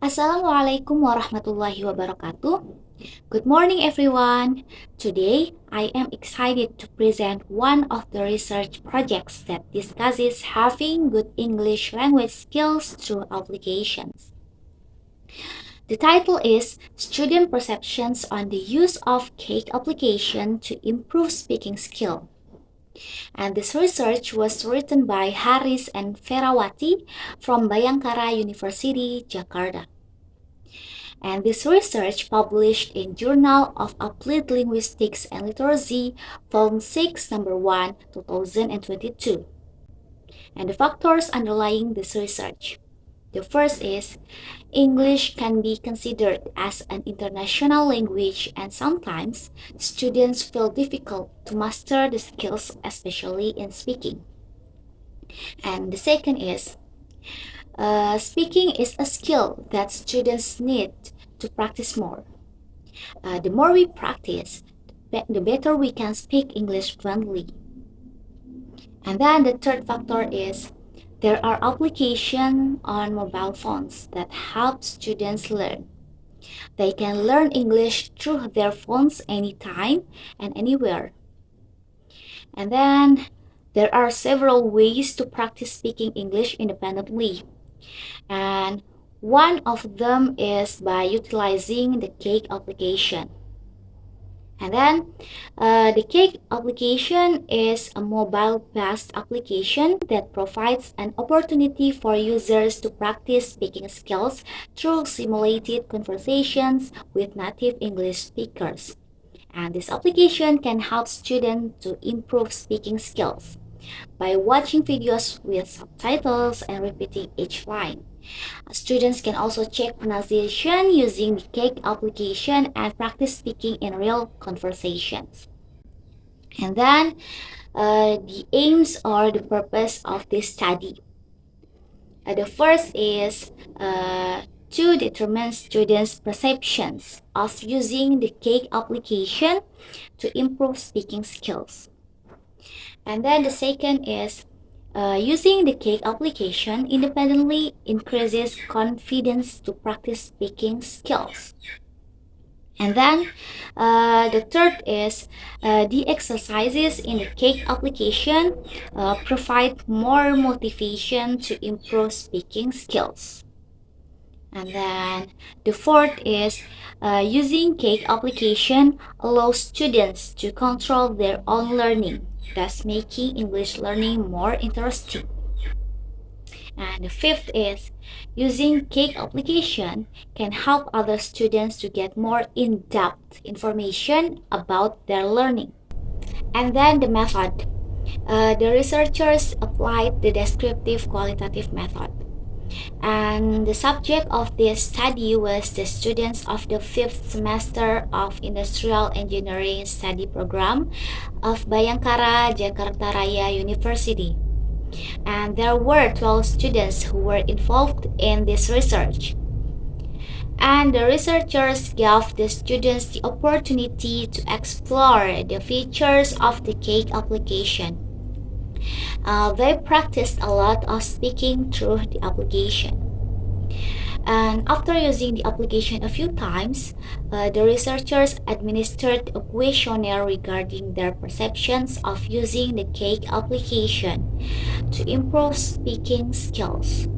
Assalamualaikum warahmatullahi wabarakatuh. Good morning, everyone. Today, I am excited to present one of the research projects that discusses having good English language skills through applications. The title is Student Perceptions on the Use of Cake Application to Improve Speaking Skill. And this research was written by Haris and Ferawati from Bayangkara University, Jakarta. And this research published in Journal of Applied Linguistics and Literacy, Volume 6, Number 1, 2022. And the factors underlying this research. The first is, English can be considered as an international language, and sometimes students feel difficult to master the skills, especially in speaking. And the second is, speaking is a skill that students need to practice more. The more we practice, the better we can speak English fluently. And then the third factor is, there are applications on mobile phones that help students learn. They can learn English through their phones anytime and anywhere. And then there are several ways to practice speaking English independently. And one of them is by utilizing the Cake application. And then the Cake application is a mobile-based application that provides an opportunity for users to practice speaking skills through simulated conversations with native English speakers. And this application can help students to improve speaking skills by watching videos with subtitles and repeating each line. Students can also check pronunciation using the Cake application and practice speaking in real conversations. And then the aims or the purpose of this study. The first is to determine students' perceptions of using the Cake application to improve speaking skills. And then the second is using the Cake application independently increases confidence to practice speaking skills. And then the third is the exercises in the Cake application provide more motivation to improve speaking skills. And then the fourth is using Cake application allows students to control their own learning, thus making English learning more interesting. And the fifth is using Cake application can help other students to get more in-depth information about their learning. And then the method. The researchers applied the descriptive qualitative method. And the subject of this study was the students of the 5th semester of Industrial Engineering Study Program of Bayangkara Jakarta Raya University. And there were 12 students who were involved in this research. And the researchers gave the students the opportunity to explore the features of the Cake application. They practiced a lot of speaking through the application. And after using the application a few times, the researchers administered a questionnaire regarding their perceptions of using the Cake application to improve speaking skills.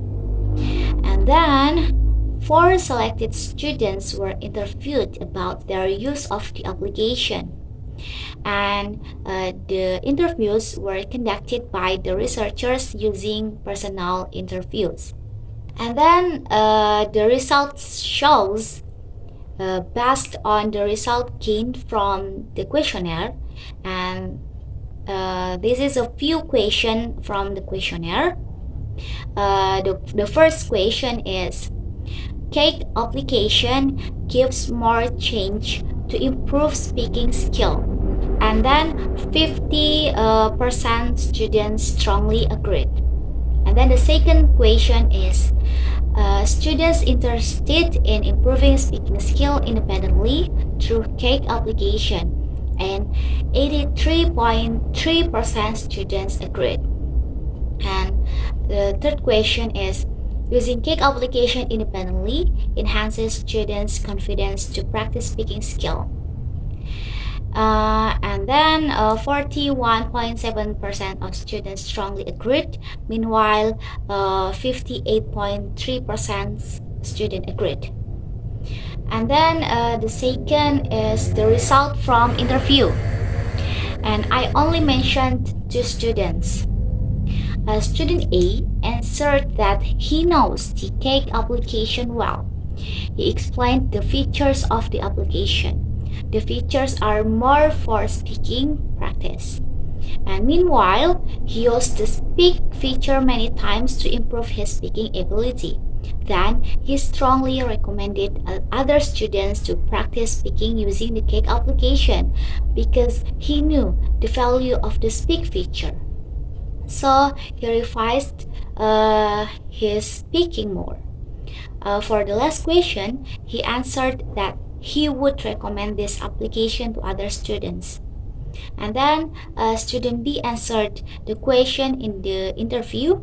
And then 4 selected students were interviewed about their use of the application. And the interviews were conducted by the researchers using personal interviews. And then the results shows, based on the result gained from the questionnaire, and this is a few questions from the questionnaire. The first question is, Cake application gives more change to improve speaking skill. And then 50% students strongly agreed. And then the second question is, students interested in improving speaking skill independently through Cake application, and 83.3% students agreed. And the third question is, Using cake application independently enhances students' confidence to practice speaking skill. And then 41.7% of students strongly agreed. Meanwhile, 58.3% student agreed. And then the second is the result from interview. And I only mentioned two students. Student A answered that he knows the cake application well. He explained the features of the application. The features are more for speaking practice. And meanwhile, he used the speak feature many times to improve his speaking ability. Then, he strongly recommended other students to practice speaking using the cake application because he knew the value of the speak feature. So, he revised his speaking more. For the last question, he answered that he would recommend this application to other students. And then student B answered the question in the interview.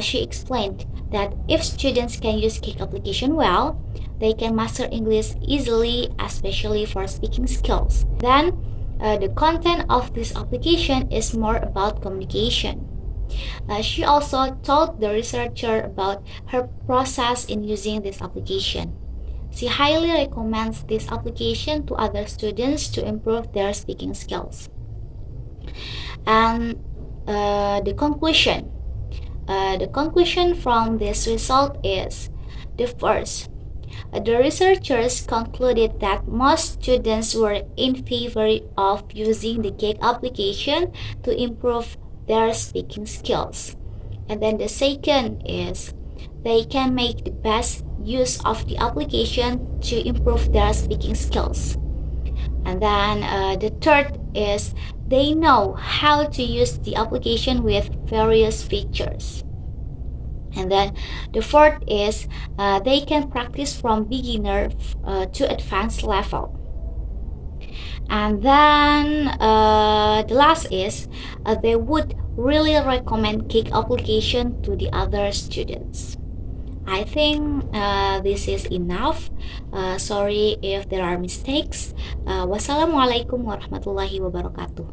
She explained that if students can use cake application well, they can master English easily, especially for speaking skills. Then the content of this application is more about communication. She also told the researcher about her process in using this application. She highly recommends this application to other students to improve their speaking skills. And the conclusion. The conclusion from this result is the first. The researchers concluded that most students were in favor of using the cake application to improve their speaking skills. And then the second is they can make the best use of the application to improve their speaking skills. And then the third is they know how to use the application with various features. And then the fourth is they can practice from beginner to advanced level. And then the last is they would really recommend cake application to the other students. I think this is enough. Sorry if there are mistakes. Wassalamualaikum warahmatullahi wabarakatuh.